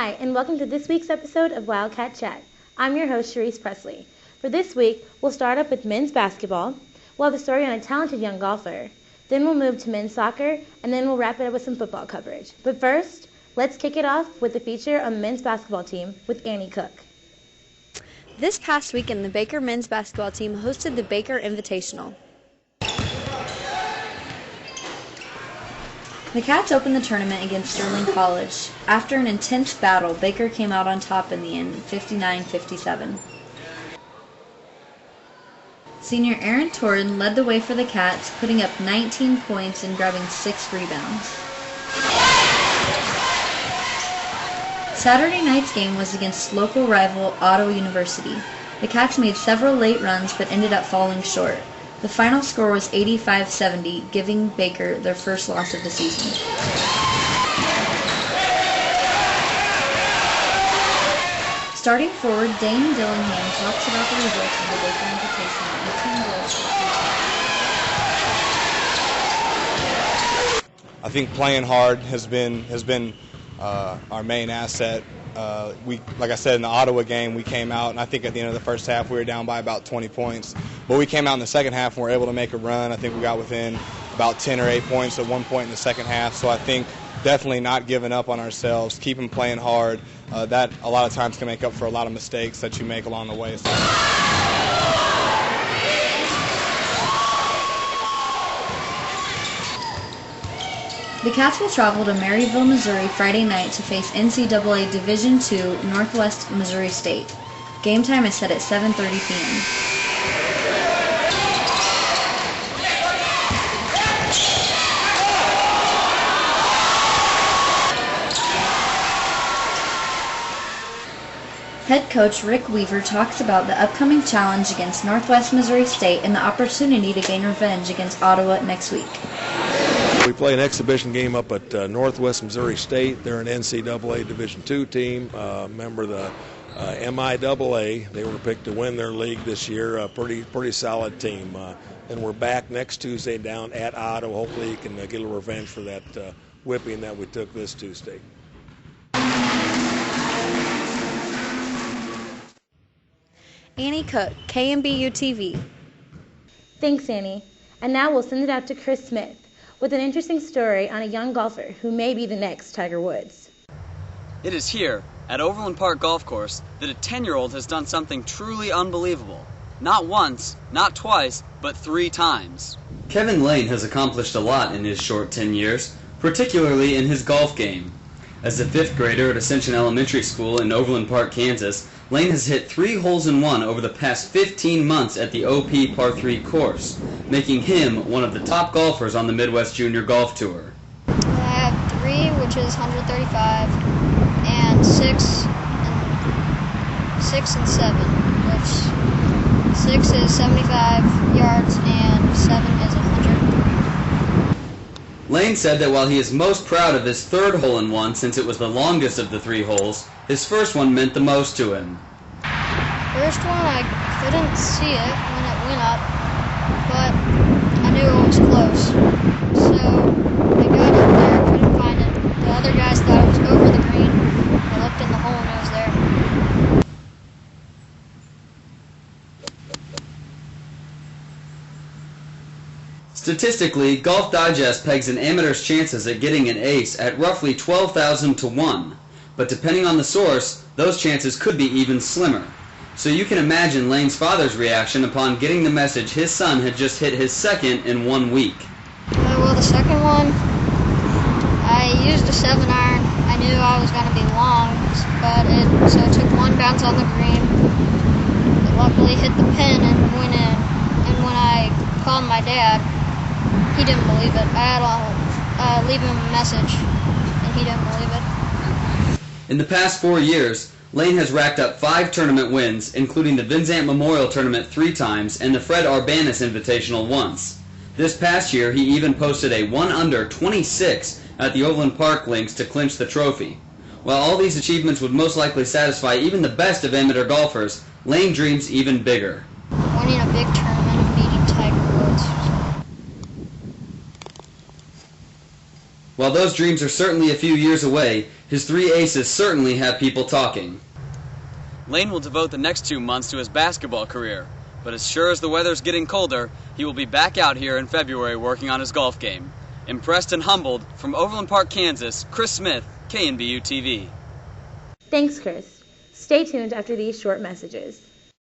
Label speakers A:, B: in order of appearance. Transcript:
A: Hi, and welcome to this week's episode of Wildcat Chat. I'm your host, Sharice Presley. For this week, we'll start up with men's basketball. We'll have a story on a talented young golfer. Then we'll move to men's soccer, and then we'll wrap it up with some football coverage. But first, let's kick it off with the feature on the men's basketball team with Annie Cook.
B: This past weekend, the Baker men's basketball team hosted the Baker Invitational. The Cats opened the tournament against Sterling College. After an intense battle, Baker came out on top in the end, 59-57. Senior Aaron Torrin led the way for the Cats, putting up 19 points and grabbing 6 rebounds. Saturday night's game was against local rival Ottawa University. The Cats made several late runs but ended up falling short. The final score was 85-70, giving Baker their first loss of the season. Starting forward, Dane Dillingham talks about the results of the Baker Invitational and team goals for the future.
C: I think playing hard has been our main asset. Like I said, in the Ottawa game, we came out, and I think at the end of the first half we were down by about 20 points. But we came out in the second half and were able to make a run. I think we got within about 10 or 8 points at one point in the second half. So I think definitely not giving up on ourselves, keeping playing hard. That a lot of times can make up for a lot of mistakes that you make along the way. So.
B: The Cats will travel to Maryville, Missouri Friday night to face NCAA Division II Northwest Missouri State. Game time is set at 7:30 p.m. Head coach Rick Weaver talks about the upcoming challenge against Northwest Missouri State and the opportunity to gain revenge against Ottawa next week.
D: We play an exhibition game up at Northwest Missouri State. They're an NCAA Division II team, member of the MIAA. They were picked to win their league this year. A pretty solid team. And we're back next Tuesday down at Ottawa. Hopefully you can get a little revenge for that whipping that we took this Tuesday.
B: Annie Cook, KNBU-TV.
A: Thanks, Annie. And now we'll send it out to Chris Smith with an interesting story on a young golfer who may be the next Tiger Woods.
E: It is here, at Overland Park Golf Course, that a 10-year-old has done something truly unbelievable. Not once, not twice, but 3 times.
F: Kevin Lane has accomplished a lot in his short 10 years, particularly in his golf game. As a 5th grader at Ascension Elementary School in Overland Park, Kansas, Lane has hit 3 holes-in-one over the past 15 months at the OP Par 3 course, making him one of the top golfers on the Midwest Junior Golf Tour.
G: I have 3, which is 135, and 6 and 7, which 6 is 75 yards and 7 is 100.
F: Lane said that while he is most proud of his 3rd hole-in-one since it was the longest of the 3 holes, his first one meant the most to him.
G: First one, I couldn't see it when it went up, but I knew it was close. So I got up there, couldn't find it. The other guys thought it was over the green. I looked in the hole and it was there.
F: Statistically, Golf Digest pegs an amateur's chances at getting an ace at roughly 12,000 to 1. But depending on the source, those chances could be even slimmer. So you can imagine Lane's father's reaction upon getting the message his son had just hit his 2nd in 1 week.
G: Well, the second one, I used a 7-iron. I knew I was going to be long, so it took 1 bounce on the green. It luckily hit the pin and went in. And when I called my dad, he didn't believe it. I had to leave him a message, and he didn't believe it.
F: In the past 4 years, Lane has racked up 5 tournament wins, including the Vinzant Memorial Tournament 3 times and the Fred Arbanis Invitational once. This past year, he even posted a 1-under 26 at the Overland Park links to clinch the trophy. While all these achievements would most likely satisfy even the best of amateur golfers, Lane dreams even bigger.
G: Winning a big tournament and beating Tiger Woods.
F: While those dreams are certainly a few years away, his 3 aces certainly have people talking.
E: Lane will devote the next 2 months to his basketball career, but as sure as the weather's getting colder, he will be back out here in February working on his golf game. Impressed and humbled, from Overland Park, Kansas, Chris Smith, KNBU-TV.
A: Thanks, Chris. Stay tuned after these short messages.